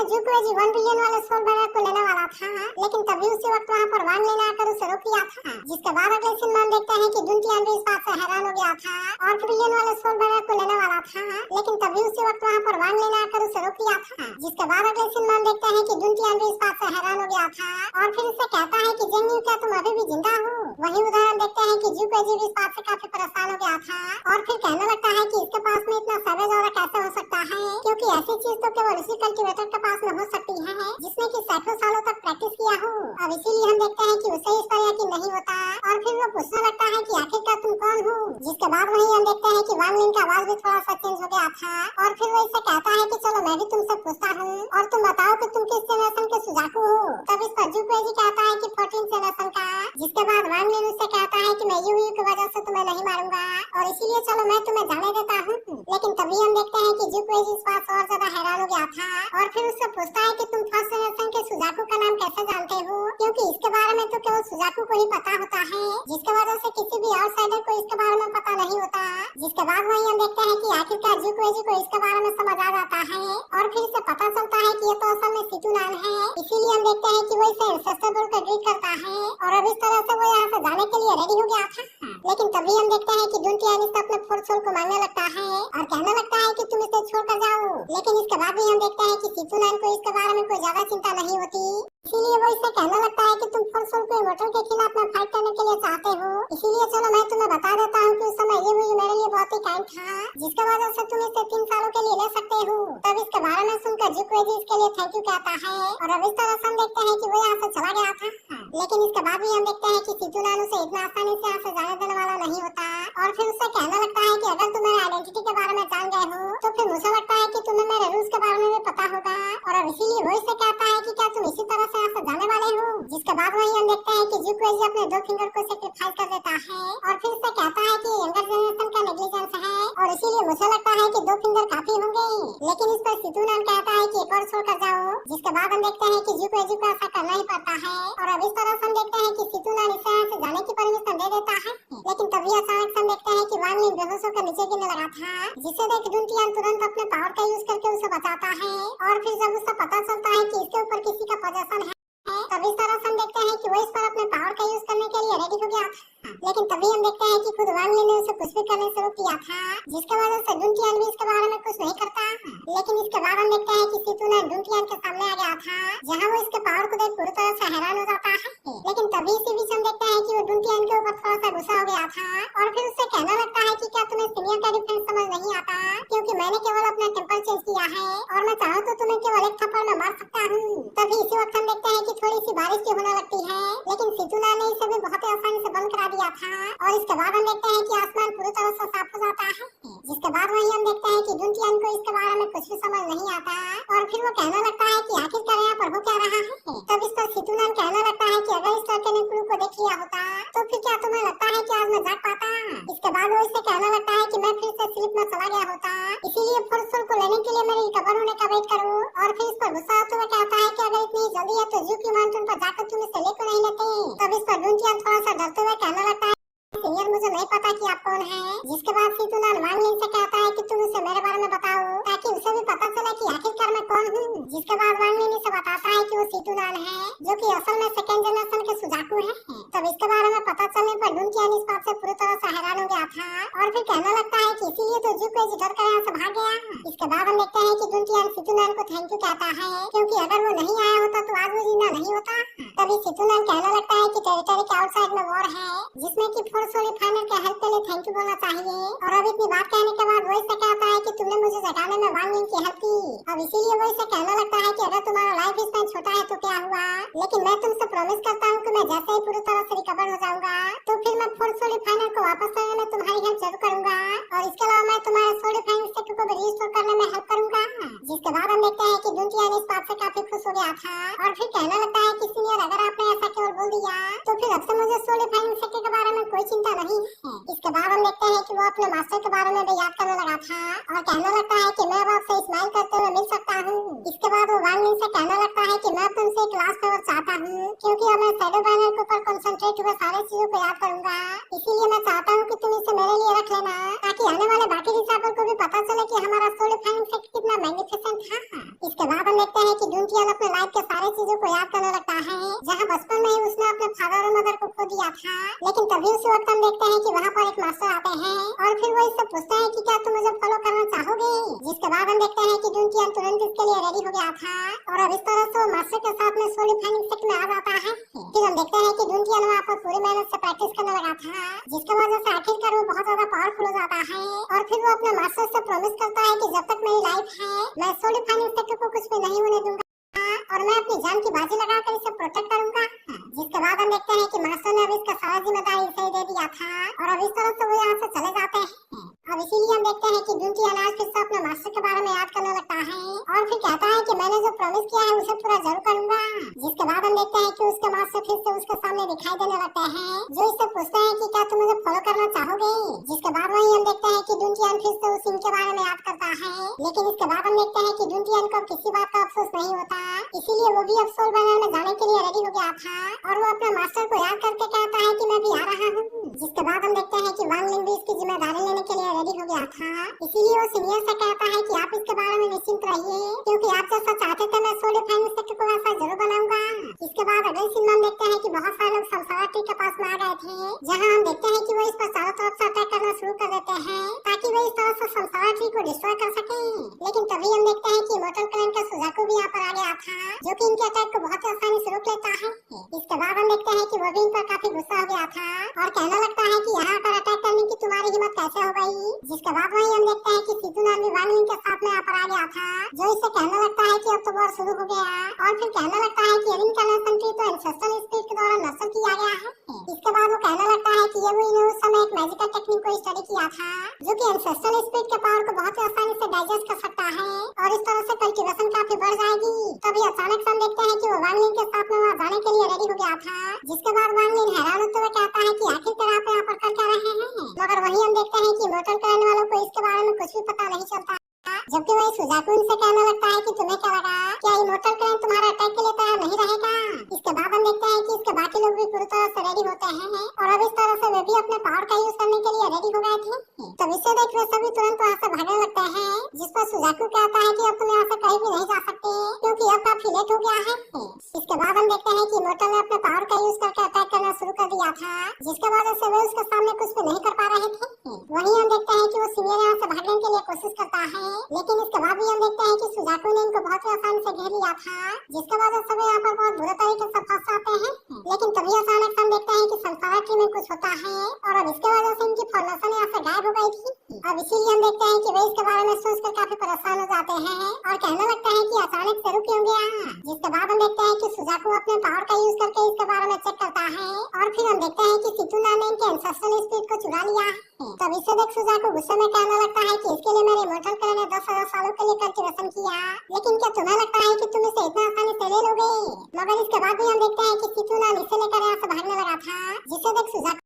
जुक्वेजी 1 billion वाले soul bearer को लेने वाला था, लेकिन तभी उसी वक्त वहाँ पर वांग लेने आकर उसे रोक लिया था। जिसके बाद अगले सीन में हम देखते हैं कि दुनटियान भी इस बात से हैरान हो गया था और बिलियन वाले सोल बैरर को लेने वाला था, लेकिन तभी उसी वक्त वहाँ पर वांग लेने आकर उसे रोक लिया था। जिसके बाद अगले सीन में हम देखते हैं कि दुनटियान भी इस बात से हैरान हो गया था और फिर उससे कहता है कि जेंग यू, क्या तुम अभी भी जिंदा हो? वही उदाहरण देखते हैं कि जुक्वेजी भी इस बात से काफी परेशान हो गया था और फिर कहने लगता है कि इसके पास में इतना सवेज और कैसे हो सकता है, क्योंकि ऐसी चीज तो केवल उसी कल्टीवेटर के पास में हो सकती है जिसने कि सैकड़ों सालों तक प्रैक्टिस किया हो। अब इसीलिए हम देखते हैं कि उसे इस पर यकीन नहीं होता और फिर वो पूछने लगता है कि आखिरकार तुम कौन हो? जिसके बाद वही हम देखते हैं कि वांग लिन का आवाज भी थोड़ा सा चेंज हो गया था और फिर वो इससे कहता है कि चलो मैं भी तुमसे पूछता हूँ और तुम बताओ कि तुम किस जनरेशन के सुजाकू हो? तब इस पर जुक्वेजी कहता है कि 14 जनरेशन का। जिसके बाद वांग लिन उससे कहता है कि मैं यू की वजह से तुम्हें नहीं मारूंगा और इसीलिए चलो मैं तुम्हें जाने देता हूँ। लेकिन तभी हम देखते हैं कि जुक्वेजी इस बात से और ज्यादा हैरान हो गया था और फिर उससे पूछता है कि तुम फर्स्ट जनरेशन के सुजाकू का नाम कैसे जानते हो, क्योंकि इसके बारे में तो केवल सुजाकू को ही पता होता है, जिसके वजह से किसी भी आउटसाइडर को इसके बारे में पता नहीं होता। जिसके बाद वही हम देखते हैं कि आखिरकार जुक्वेजी को इसके बारे में समझ आ जाता है और फिर इसे पता चलता है कि ये तो असल में सितु नाम है, इसीलिए हम देखते हैं कि वो इसे एंसेस्टर बोलकर ग्रीट करता है और अब इस तरह से वो यहाँ से जाने के लिए रेडी हो गया था। लेकिन तभी हम देखते हैं कि दुनटियान इससे अपने फोर्थ सोल को मांगने लगता है और कहने लगता है कि तुम इसे छोड़कर जाओ। लेकिन इसके बाद भी हम देखते हैं कि सितुनान को इसके बारे में कोई ज्यादा चिंता नहीं होती, इसीलिए वो इसे कहने लगता है कि तुम फोर्थ सोल को इमोर्टल के खिलाफ में फाइट करने के लिए चाहते हो, इसीलिए चलो मैं तुम्हें बता देता हूँ कि उस समय ये मुझे मेरे लिए बहुत ही काइंड था, जिसके वजह से तुम इसे 3 सालों के लिए ले सकते हो। तब इसके बारे में सुनकर जुक्वेजी इसके लिए थैंक यू कहता है और अब इस तरह से हम देखते हैं कि वो यहाँ से चला गया था। लेकिन इसके बाद भी हम देखते हैं कि सितुनान उसे इतना आसानी से यहाँ से जाने देने वाला नहीं होता और फिर उससे कहने लगता है कि अगर तुम मेरे आइडेंटिटी के बारे में जान गए हो तो फिर मुझे लगता है कि तुम्हें मेरे रूल्स के बारे में भी पता होगा और अब इसीलिए वो इससे कहता है कि क्या तुम इसी तरह से यहाँ से जाने वाले हो। जिसके बाद वही हम देखते हैं कि जुक्वेजी अपने 2 फिंगर को सैक्रिफाइस कर देता है और फिर उससे कहता है कि यंगर जनरेशन का नेग्लिजेंस है और इसीलिए मुझे लगता है कि 2 फिंगर काफी होंगे। लेकिन इस पर सितुनान कहता है कि एक और छोड़कर जाओ। जिसके बाद हम देखते हैं कि जुक्वेजी को ऐसा करना ही पड़ता है और अब इस तरह से हम देखते हैं कि सितुनान इसे यहाँ से जाने की परमिशन दे देता है। लेकिन तभी अचानक हम देखते हैं कि वांग लिन बेहोश होकर नीचे गिरने लगा था, जिसे देख दुनटियान तुरंत अपने पावर का यूज करके उसे बचाता है और फिर जब उसे पता चलता है कि इसके ऊपर किसी का पोजेशन है तब इस तरह से हम देखते हैं कि वो इस पर अपने पावर का यूज करने के लिए रेडी हो गया था। लेकिन तभी हम देखते हैं कि खुद वांग लिन ने उसे कुछ भी करने से रोक दिया था, जिसके वजह से दुनटियान भी इसके बारे में कुछ नहीं करता। लेकिन इसके बाद हम देखते हैं कि सितुनान दुनटियान के सामने आ गया था, जहाँ वो इसके पावर को देख पूरी तरह से हैरान हो जाता है। लेकिन तभी इसी बीच हम देखते हैं कि वो दुनटियान के ऊपर थोड़ा सा गुस्सा हो गया था और फिर उससे कहने लगता है कि क्या तुम्हें सीनियर का डिफरेंस समझ नहीं आता, क्योंकि मैंने केवल अपना टेम्पर चेंज किया है और मैं चाहूँ तो तुम्हें केवल एक थप्पड़ में मार सकता हूँ। तभी इसी वक्त हम देखते हैं कि थोड़ी सी बारिश की होने लगती है, लेकिन सितुनान ने इसे भी बहुत ही आसानी से बंद करा दिया था और इसके बाद हम देखते हैं कि आसमान पूरी तरह से साफ हो जाता है। जिसके बाद वही हम देखते हैं कि दुनटियान को इसके बारे में कुछ भी समझ नहीं आता और फिर वो कहने लगता है कि आखिरकार यहाँ पर हो क्या रहा है। तब इस पर सितुनान कहने लगता है कि अगर इस तरह के क्लू को देख लिया होता तो फिर क्या तुम्हें लगता है कि आज मैं जाग पाता? इसके बाद वो इससे कहने लगता है कि मैं फिर से स्लीप में चला गया होता, इसीलिए फोर्थ सोल को लेने के लिए मेरे रिकवर होने का वेट करो। और फिर इस पर गुस्सा होते हुए कहता है कि अगर इतनी जल्दी है तो जुकी माउंटेन पर जाकर तुम इसे ले क्यों नहीं लेते? तब इस पर दुनटियान थोड़ा सा डरते हुए कहने लगता है सीनियर मुझे नहीं पता कि आप कौन हैं। जिसके बाद सितुनान वांग लिन से कहता है कि तुम उसे मेरे बारे में बताओ ताकि उसे भी पता चले कि आखिरकार मैं कौन हूँ। जिसके बाद वांग लिन इसे बताता है कि वो सितुनान है जो कि असल में सेकंड जनरेशन के सुजाकू है। तब इसके बारे में पता चलने पर दुनटियान इस बात से पूरी तरह से हैरान हो गया था और फिर कहने लगता है कि इसीलिए तो जुक्वेजी डर कर यहाँ से भाग गया। इसके बाद हम देखते हैं कि दुनटियान सितुनान को थैंक यू कहता है, क्योंकि अगर वो नहीं आया होता तो आज वो जिंदा नहीं होता। तभी सितुनान कहने लगता है कि टेरिटरी के आउटसाइड में वॉर है जिसमें कि फोर्थ सोल फाइनल के हेल्प के लिए थैंक यू बोलना चाहिए। और अब इतनी बात कहने के बाद वो इससे कहता है कि तुमने मुझे जगाने में वांग लिन की हेल्प की। अब इसीलिए वो इसे कहने लगता है कि अगर तुम्हारा लाइफ स्पैन छोटा है तो क्या हुआ, लेकिन मैं तुमसे प्रॉमिस करता हूँ कि मैं जैसे ही पूरी तरह से रिकवर हो जाऊंगा तो फिर मैं फोर्थ सोल फाइनल को वापस लाने में तुम्हारी हेल्प जरूर करूंगा और इसके अलावा मैं तुम्हारे सोल फाइनल सेक्टर को भी रिस्टोर करने में हेल्प करूंगा। जिसके बाद हम देखते हैं कि दुनटियान इस बात से काफी खुश हो गया था और फिर कहने लगता है कि सीनियर अगर आपने ऐसा केवल बोल दिया तो फिर अब से मुझे सोल फाइनल सेक्टर के बारे में कोई चिंता नहीं है। इसके बाद हम देखते हैं कि वो अपने मास्टर के बारे में भी याद करने लगा था और कहने लगता है कि मैं अब आपसे स्माइल करते हुए मिल सकता हूँ। इसके बाद वो वांग लिन से कहने लगता है कि मैं तुमसे एक लास्ट फेवर चाहता हूँ, क्योंकि अब मैं शैडो बैनर के ऊपर कंसंट्रेट हुए सारी चीजों को याद करूंगा, इसीलिए मैं चाहता हूँ कि तुम इसे मेरे लिए रख लेना ताकि आने वाले बाकी डिसाइपल को भी पता चले कि हमारा सोल फाइनल सेक्टर कितना मैग्निफिसेंट था। इसके बाद हम देखते हैं कि दुंटियान अपने लाइफ के सारे चीजों को याद करने लगता है जहाँ बचपन में ही उसने अपने फादर और मदर को खो दिया था। लेकिन तभी उसी वक्त हम देखते हैं कि वहाँ पर एक मास्टर आते हैं और फिर वो इससे पूछते हैं कि क्या तुम मुझे फॉलो करना चाहोगे। जिसके बाद हम देखते हैं कि दुंटियान तुरंत इसके लिए रेडी हो गया था और अब इस तरह से वो मास्टर के साथ में सोली फाइनिंग सेक्ट में आ जाता है। फिर हम देखते हैं कि दुंटियान वहाँ पर पूरी मेहनत से प्रैक्टिस करने लगा था जिसकी वजह से आखिरकार वो बहुत ज्यादा पावरफुल हो जाता है और फिर वो अपने मास्टर से प्रॉमिस करता है कि जब तक मेरी लाइफ है मैं सोली फाइनिंग सेक्ट को कुछ भी नहीं होने दूंगा और मैं अपनी जान की बाजी लगाकर इसे प्रोटेक्ट करूंगा। जिसके बाद हम देखते हैं कि मास्टर ने अब इसका सारा जिम्मेदारी इसे दे दिया था और अब इस तरह से वो यहाँ से चले जाते हैं। अब इसीलिए हम देखते हैं कि दुंटियान आज फिर से अपने मास्टर के बारे में याद करने लगता है और फिर कहता है कि मैंने जो प्रॉमिस किया है उसे पूरा जरूर करूंगा। जिसके बाद हम देखते हैं कि उसके मास्टर फिर से उसके सामने दिखाई देने लगते हैं जो इससे पूछते हैं कि क्या तुम मुझे फॉलो करना चाहोगे। जिसके बाद वही हम देखते हैं कि दुंटियान फिर से उस इनके बारे में याद करता है लेकिन इसके बाद हम देखते हैं कि दुंटियान को किसी बात का अफसोस नहीं होता, इसीलिए वो भी अब सोल बैनर में जाने के लिए रेडी हो गया था और वो अपने मास्टर को याद करके कहता है कि मैं भी आ रहा हूँ। जिसके बाद हम देखते हैं कि वांग लिंग भी इसकी जिम्मेदारी लेने के लिए रेडी हो गया था, इसीलिए वो सीनियर से कहता है कि आप इसके बारे में निश्चिंत रहिए क्योंकि आप जैसा चाहते थे मैं सोल फाइनिंग सेक्टर को वैसा जरूर बनाऊंगा। इसके बाद अगले सीन में हम देखते हैं कि बहुत सारे लोग संसार ट्री के पास में आ गए थे जहाँ हम देखते हैं कि वो इस पर चारों तरफ से अटैक करना शुरू कर देते हैं ताकि वो इस तरह से संसार ट्री को डिस्ट्रॉय कर सके। लेकिन तभी हम देखते हैं कि इमॉर्टल क्लैन का सुजाकू भी यहाँ पर आ गया था जो कि इनके अटैक को बहुत आसानी से रोक लेता है। इसके बाद हम देखते हैं कि वो भी इन पर काफी गुस्सा हो गया था और कहने लगता है कि यहाँ पर अटैक करने की तुम्हारी हिम्मत कैसे हो गई। जिसके बाद वही हम देखते हैं कि सितुनान भी वांग लिंग के साथ में यहाँ पर आ गया था जो इससे कहने लगता है कि अब तो वॉर शुरू हो गया और फिर कहने लगता है कि रिइंकार्नेशन ट्री तो एंसेस्ट्रल स्पिरिट के द्वारा नष्ट किया गया है। इसके बाद वो कहने लगता है कि ये वो इन्होंने उस समय एक मैजिकल टेक्निक को स्टडी किया था जो कि एंसेस्ट्रल स्पिरिट के पावर को बहुत ही आसानी से डाइजेस्ट कर सकता है और इस तरह से कल्टीवेशन काफी बढ़ जाएगी। तभी अचानक से हम देखते हैं कि वो वांग लिंग के साथ में वहाँ जाने के लिए रेडी हो गया था। जिसके बाद वांग लिंग हैरान होते हुए कहता है कि आखिरकार आप यहाँ पर कर क्या रहे हैं, मगर वही हम देखते हैं कि इमॉर्टल करने वालों को इसके बारे में कुछ भी पता नहीं चलता। जबकि वही सुजाकू इनसे कहने लगता है कि तुम्हें क्या लगा क्या इमॉर्टल क्लैन तुम्हारे अटैक के लिए तैयार नहीं रहेगा। इसके बाद हम देखते हैं कि इसके बाकी लोग भी पूरी तरह से रेडी होते हैं और अब इस तरह से वे भी अपने पावर का यूज करने के लिए रेडी हो गए थे। तब इसे देख वे सभी तुरंत वहाँ से भागने लगते हैं जिस पर सुजाकू कहता है कि अब तुम यहाँ से कहीं भी नहीं जा सकते क्योंकि अब काफी लेट हो गया है। इसके बाद हम देखते हैं कि इमॉर्टल ने अपने पावर का यूज करके अटैक करना शुरू कर दिया था जिसके वजह से वे उसके सामने कुछ भी नहीं कर पा रहे थे। वहीं हम देखते हैं कि वो सीनियर यहाँ से भागने के लिए कोशिश करता है लेकिन इसके बाद भी हम देखते हैं कि सुजाकू ने इनको बहुत ही आसानी से घेर लिया था जिसके वजह से वे यहाँ पर बहुत बुरे तरीके से फंस जाते हैं। लेकिन तभी अचानक हम देखते हैं कि संसार ट्री में कुछ होता है और अब इसके वजह से इनकी फॉर्मेशन यहाँ से गायब हो गई थी। अब इसीलिए हम देखते हैं कि वे इसके बारे में सोचकर काफी परेशान हो जाते हैं और कहने लगता है कि अचानक से रुक क्यों गया। जिसके बाद हम देखते हैं कि सुजाकू अपने पावर का यूज करके इसके बारे में चेक करता है और फिर हम देखते हैं कि सितुनान ने इनके एंसेस्ट्रल स्पिरिट को चुरा लिया। तब इसे देख सुजाकू गुस्से में कहने लगता है कि इसके लिए मेरे इमॉर्टल क्लैन ने 10,000 सालों के लिए कल्टीवेशन किया लेकिन क्या तुम्हें लगता है कि तुम इसे इतना आसानी से ले लोगे। मगर इसके बाद भी हम देखते हैं कि सितुनान इसे लेकर यहाँ से भागने लगा था जिसे देख सुजाकू